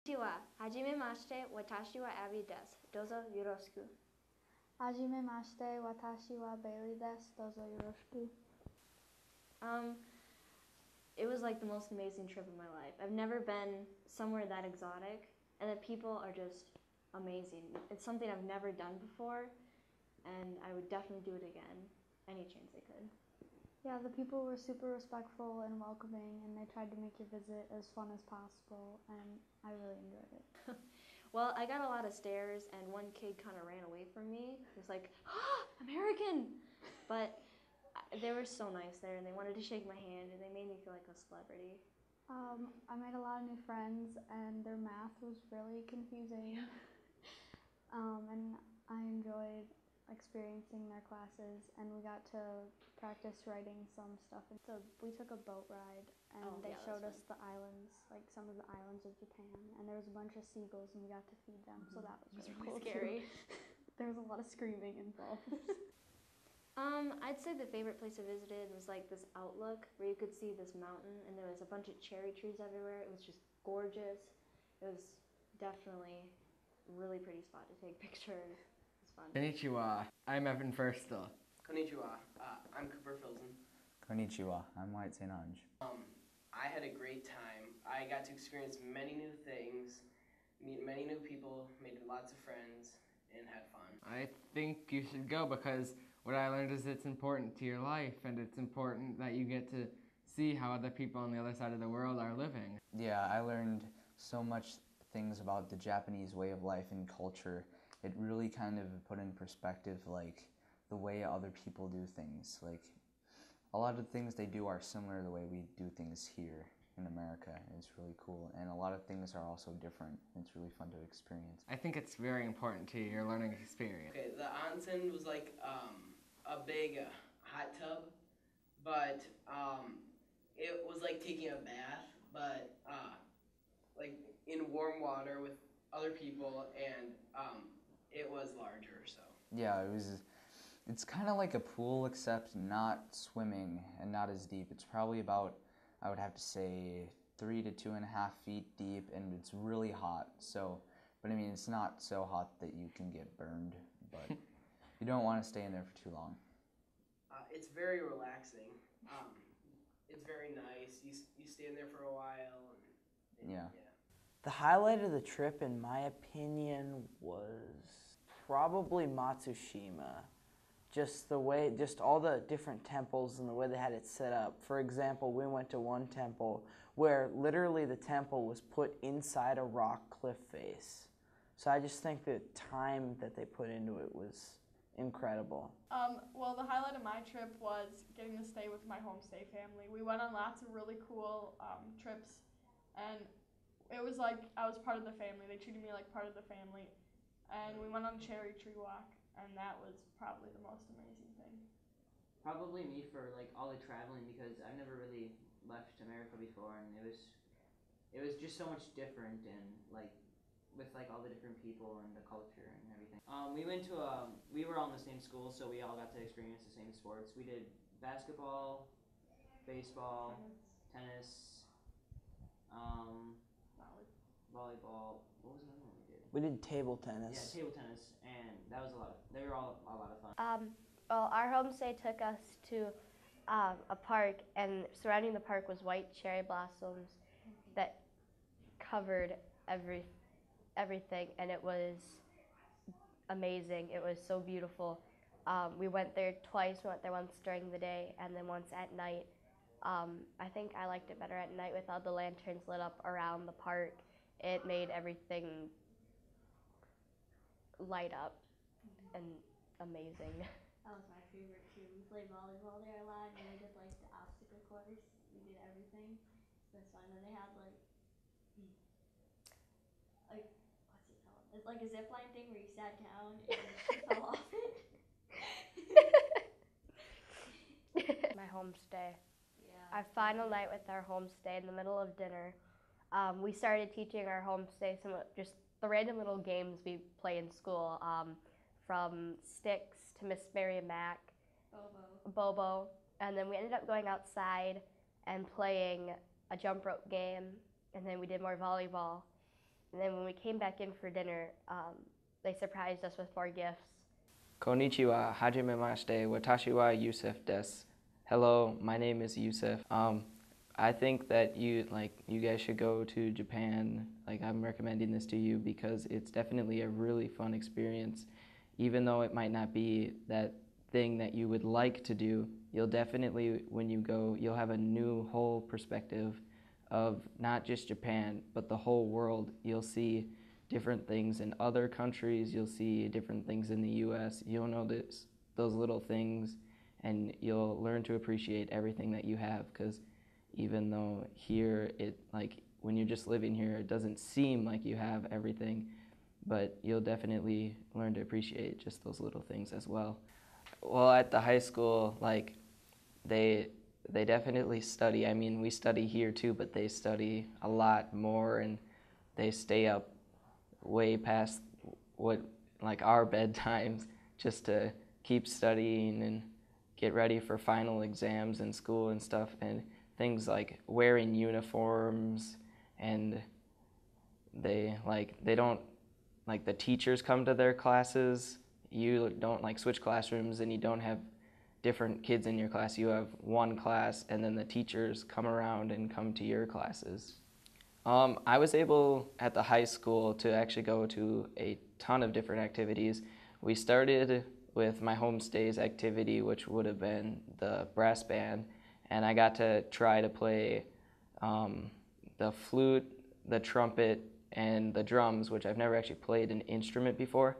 Konnichiwa. Hajimemashite, watashi wa Abby desu. Dozo yoroshiku. Hajimemashite, watashi wa Bailey desu. Dozo yoroshiku. It was like the most amazing trip of my life. I've never been somewhere that exotic, and the people are just amazing. It's something I've never done before, and I would definitely do it again, any chance I could. Yeah, the people were super respectful and welcoming, and they tried to make your visit as fun as possible, and I really enjoyed it. Well, I got a lot of stares, and one kid kind of ran away from me. He was like, "Ah, American!" But they were so nice there, and they wanted to shake my hand, and they made me feel like a celebrity. I made a lot of new friends, and their math was really confusing. And I enjoyed experiencing their classes, and we got to practice writing some stuff. And so we took a boat ride, and they showed us the islands, like some of the islands of Japan. And there was a bunch of seagulls, and we got to feed them. So that was really cool. Scary. There was a lot of screaming involved. I'd say the favorite place I visited was like this outlook where you could see this mountain, and there was a bunch of cherry trees everywhere. It was just gorgeous. It was definitely a really pretty spot to take pictures. It was fun. Konnichiwa, I'm Evan Firstel. Konnichiwa, I'm Cooper Filson. Konnichiwa, I'm White St. Ange. I had a great time. I got to experience many new things, meet many new people, made lots of friends, and had fun. I think you should go because what I learned is it's important to your life, and it's important that you get to see how other people on the other side of the world are living. Yeah, I learned so much things about the Japanese way of life and culture. It really kind of put in perspective like the way other people do things. Like a lot of things they do are similar to the way we do things here in America. It's really cool, and a lot of things are also different. It's really fun to experience. I think it's very important to your learning experience. Okay, the onsen was like a big hot tub, but it was like taking a bath, but like in warm water with other people, and it was larger, so. Yeah, it's kind of like a pool except not swimming and not as deep. It's probably about, I would have to say, 3 to 2.5 feet deep, and it's really hot. So, but I mean, it's not so hot that you can get burned, but you don't want to stay in there for too long. It's very relaxing. It's very nice. You stay in there for a while. And Yeah. The highlight of the trip, in my opinion, was probably Matsushima. Just all the different temples and the way they had it set up. For example, we went to one temple where literally the temple was put inside a rock cliff face. So I just think the time that they put into it was incredible. Well, the highlight of my trip was getting to stay with my homestay family. We went on lots of really cool trips, and it was like I was part of the family. They treated me like part of the family, and we went on a cherry tree walk, and that was probably the most amazing thing. Probably me for like all the traveling, because I've never really left America before, and it was just so much different, and like with like all the different people and the culture and everything. We were all in the same school, so we all got to experience the same sports. We did basketball, baseball, tennis, volleyball. What was another one we did? We did table tennis. Yeah, table tennis, and that was they were all a lot of fun. Well, our homestay took us to a park, and surrounding the park was white cherry blossoms that covered everything, and it was amazing. It was so beautiful. We went there twice. We went there once during the day and then once at night. I think I liked it better at night with all the lanterns lit up around the park. It made everything light up and amazing. That was my favorite too. We played volleyball there a lot, and we did like the obstacle course. We did everything. It was fun. And they had like what's it called? It's like a zip line thing where you sat down and you fell off it. My homestay. Yeah. Our final night with our homestay, in the middle of dinner, we started teaching our homestay some just the random little games we play in school, from sticks to Miss Mary and Mac, Bobo, and then we ended up going outside and playing a jump rope game, and then we did more volleyball, And then when we came back in for dinner, they surprised us with more gifts. Konnichiwa, hajimemashite, watashi wa Yusuf desu. Hello, my name is Yusuf. I think that you guys should go to Japan. Like, I'm recommending this to you because it's definitely a really fun experience. Even though it might not be that thing that you would like to do, you'll definitely, when you go, you'll have a new whole perspective of not just Japan, but the whole world. You'll see different things in other countries, you'll see different things in the US. You'll notice those little things, and you'll learn to appreciate everything that you have, because even though here, when you're just living here, it doesn't seem like you have everything, but you'll definitely learn to appreciate just those little things as well. Well, at the high school, they definitely study. I mean, we study here too, but they study a lot more, and they stay up way past what our bedtimes just to keep studying and get ready for final exams in school and stuff, and things like wearing uniforms, and they don't, the teachers come to their classes. You don't switch classrooms, and you don't have different kids in your class. You have one class, and then the teachers come around and come to your classes. I was able at the high school to actually go to a ton of different activities. We started with my Homestay's activity, which would have been the brass band, and I got to try to play the flute, the trumpet, and the drums, which I've never actually played an instrument before.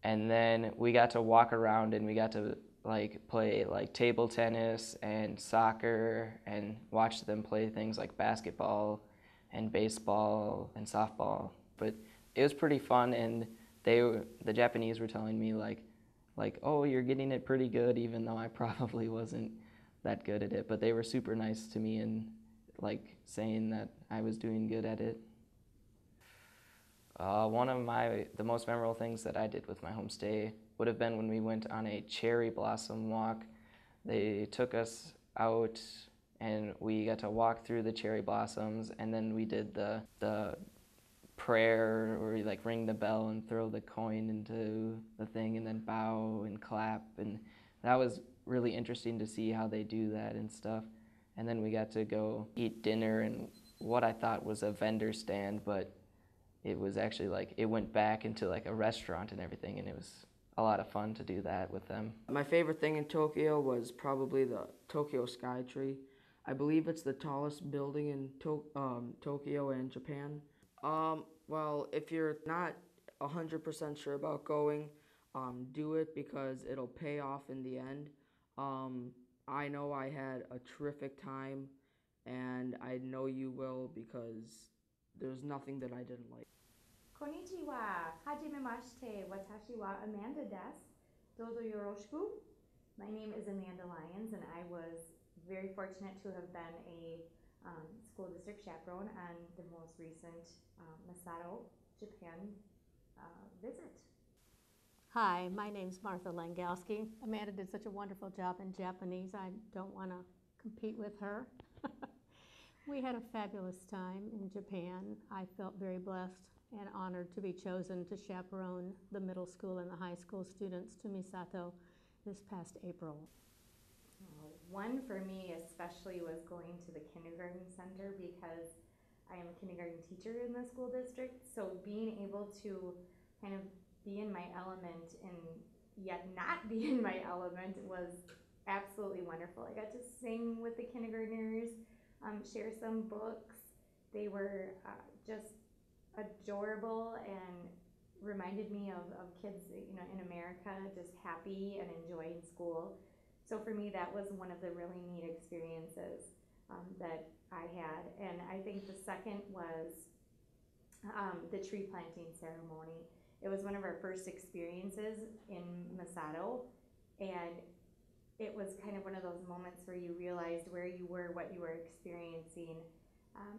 And then we got to walk around, and we got to play table tennis and soccer, and watch them play things like basketball and baseball and softball. But it was pretty fun, and the Japanese were telling me oh, you're getting it pretty good, even though I probably wasn't that good at it. But they were super nice to me, and saying that I was doing good at it. One of the most memorable things that I did with my homestay would have been when we went on a cherry blossom walk. They took us out, and we got to walk through the cherry blossoms, and then we did the prayer where we ring the bell and throw the coin into the thing, and then bow and clap, and that was really interesting to see how they do that and stuff. And then we got to go eat dinner in what I thought was a vendor stand, but it was actually it went back into a restaurant and everything, and it was a lot of fun to do that with them. My favorite thing in Tokyo was probably the Tokyo Sky Tree. I believe it's the tallest building in Tokyo and Japan. Well, if you're not 100% sure about going, do it because it'll pay off in the end. I know I had a terrific time, and I know you will, because there's nothing that I didn't like. Konnichiwa, hajimemashite, watashi wa Amanda desu. Dozo yoroshiku. My name is Amanda Lyons, and I was very fortunate to have been a school district chaperone on the most recent Masato, Japan visit. Hi, my name's Martha Langowski. Amanda did such a wonderful job in Japanese. I don't want to compete with her. We had a fabulous time in Japan. I felt very blessed and honored to be chosen to chaperone the middle school and the high school students to Misato this past April. One for me especially was going to the kindergarten center, because I am a kindergarten teacher in the school district. So being able to kind of be in my element and yet not be in my element was absolutely wonderful. I got to sing with the kindergartners, share some books. They were just adorable and reminded me of kids, in America, just happy and enjoying school. So for me, that was one of the really neat experiences that I had. And I think the second was the tree planting ceremony. It was one of our first experiences in Masato, and it was kind of one of those moments where you realized where you were, what you were experiencing,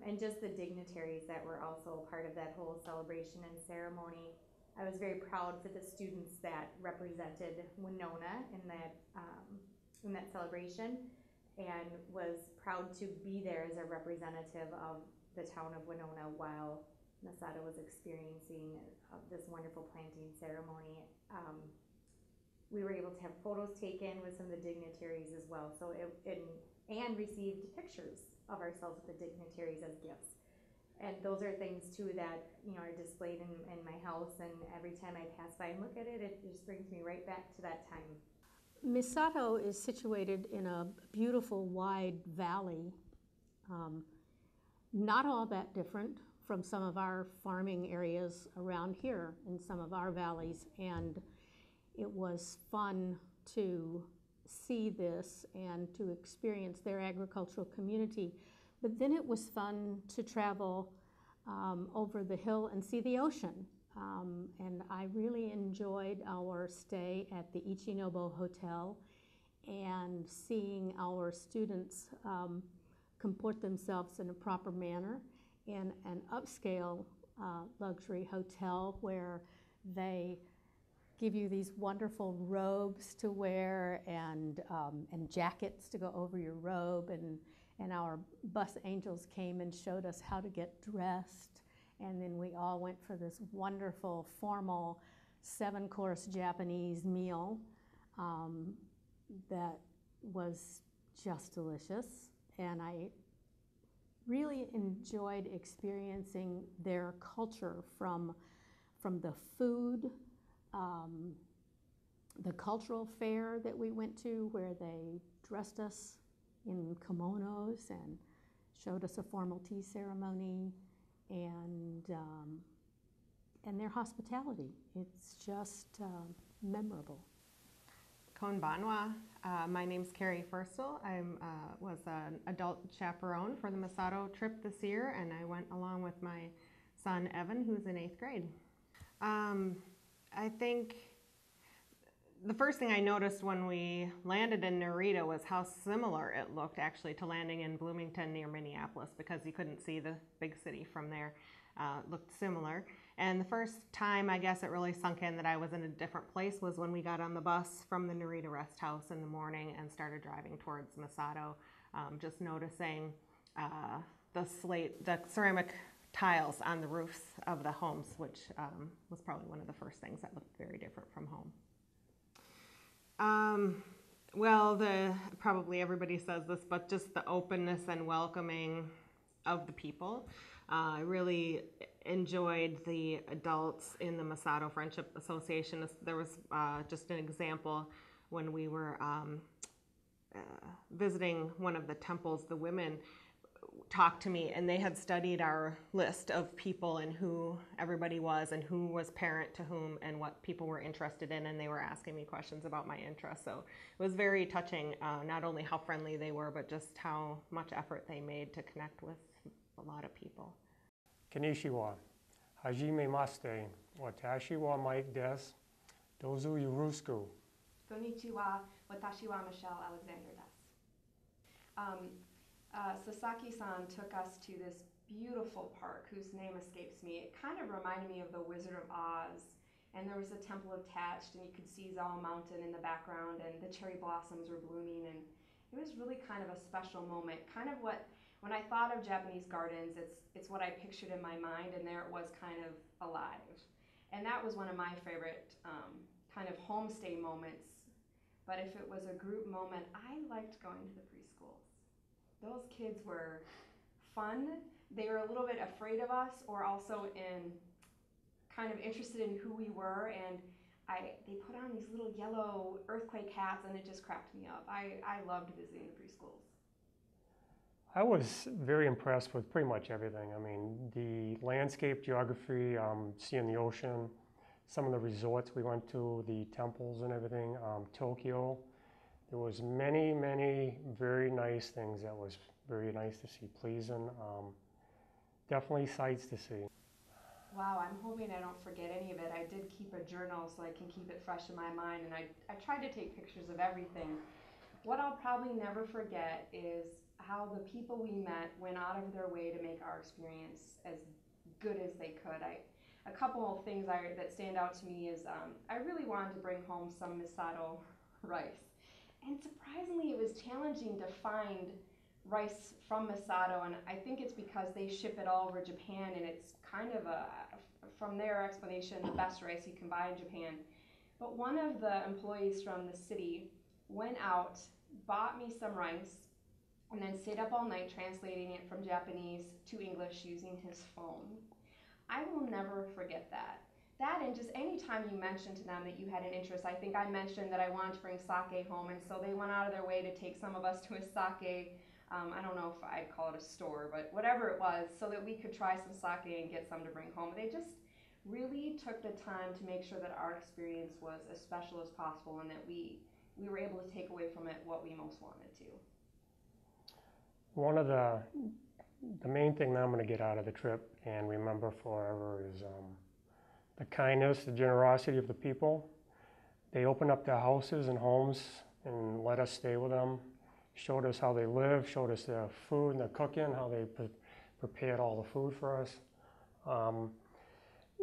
and just the dignitaries that were also part of that whole celebration and ceremony. I was very proud for the students that represented Winona in that celebration, and was proud to be there as a representative of the town of Winona while Masato was experiencing this wonderful planting ceremony. We were able to have photos taken with some of the dignitaries as well, so and received pictures of ourselves with the dignitaries as gifts. And those are things too that are displayed in my house, and every time I pass by and look at it, it just brings me right back to that time. Misato is situated in a beautiful wide valley, not all that different from some of our farming areas around here in some of our valleys, and it was fun to see this and to experience their agricultural community. But then it was fun to travel over the hill and see the ocean. And I really enjoyed our stay at the Ichinobu Hotel and seeing our students comport themselves in a proper manner in an upscale luxury hotel where they give you these wonderful robes to wear and jackets to go over your robe, and our bus angels came and showed us how to get dressed, and then we all went for this wonderful formal 7-course Japanese meal that was just delicious, and I really enjoyed experiencing their culture from the food, the cultural fair that we went to where they dressed us in kimonos and showed us a formal tea ceremony, and their hospitality. It's just memorable. Konbanwa. My name's Carrie Furstel. I was an adult chaperone for the Masato trip this year, and I went along with my son Evan, who's in 8th grade. I think the first thing I noticed when we landed in Narita was how similar it looked actually to landing in Bloomington near Minneapolis, because you couldn't see the big city from there. It looked similar. And the first time I guess it really sunk in that I was in a different place was when we got on the bus from the Narita Rest House in the morning and started driving towards Masato, just noticing the ceramic tiles on the roofs of the homes, which was probably one of the first things that looked very different from home. Well, probably everybody says this, but just the openness and welcoming of the people. I really enjoyed the adults in the Masato Friendship Association. There was just an example when we were visiting one of the temples. The women talked to me, and they had studied our list of people and who everybody was and who was parent to whom and what people were interested in, and they were asking me questions about my interests. So it was very touching, not only how friendly they were, but just how much effort they made to connect with a lot of people. Konnichiwa. Hajimemashite. Watashi wa Mike desu. Dozu yoroshiku. Konnichiwa. Watashi wa Michelle Alexander desu. Sasaki-san took us to this beautiful park whose name escapes me. It kind of reminded me of the Wizard of Oz, and there was a temple attached, and you could see Zal Mountain in the background, and the cherry blossoms were blooming, and it was really kind of a special moment. Kind of when I thought of Japanese gardens, it's what I pictured in my mind, and there it was kind of alive. And that was one of my favorite kind of homestay moments. But if it was a group moment, I liked going to the preschools. Those kids were fun. They were a little bit afraid of us, or also kind of interested in who we were, and they put on these little yellow earthquake hats, and it just cracked me up. I loved visiting the preschools. I was very impressed with pretty much everything. I mean, the landscape, geography, seeing the ocean, some of the resorts we went to, the temples and everything, Tokyo. There was many, many very nice things that was very nice to see, pleasing. Definitely sights to see. Wow, I'm hoping I don't forget any of it. I did keep a journal so I can keep it fresh in my mind, and I tried to take pictures of everything. What I'll probably never forget is how the people we met went out of their way to make our experience as good as they could. A couple of things that stand out to me is I really wanted to bring home some Misato rice. And surprisingly, it was challenging to find rice from Masato, and I think it's because they ship it all over Japan, and it's kind of from their explanation, the best rice you can buy in Japan. But one of the employees from the city went out, bought me some rice, and then stayed up all night translating it from Japanese to English using his phone. I will never forget that. That, and just any time you mentioned to them that you had an interest, I think I mentioned that I wanted to bring sake home, and so they went out of their way to take some of us to a sake, I don't know if I'd call it a store, but whatever it was, so that we could try some sake and get some to bring home. They just really took the time to make sure that our experience was as special as possible, and that we were able to take away from it what we most wanted to. One of the main thing that I'm going to get out of the trip and remember forever is the kindness, the generosity of the people. They opened up their houses and homes and let us stay with them, showed us how they live, showed us their food and their cooking, how they prepared all the food for us.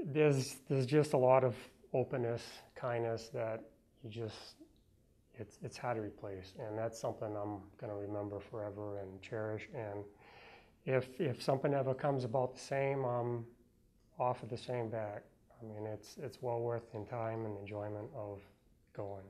There's just a lot of openness, kindness that you just, it's hard to replace, and that's something I'm going to remember forever and cherish. And if something ever comes about the same, offer the same back. I mean, it's well worth the time and enjoyment of going.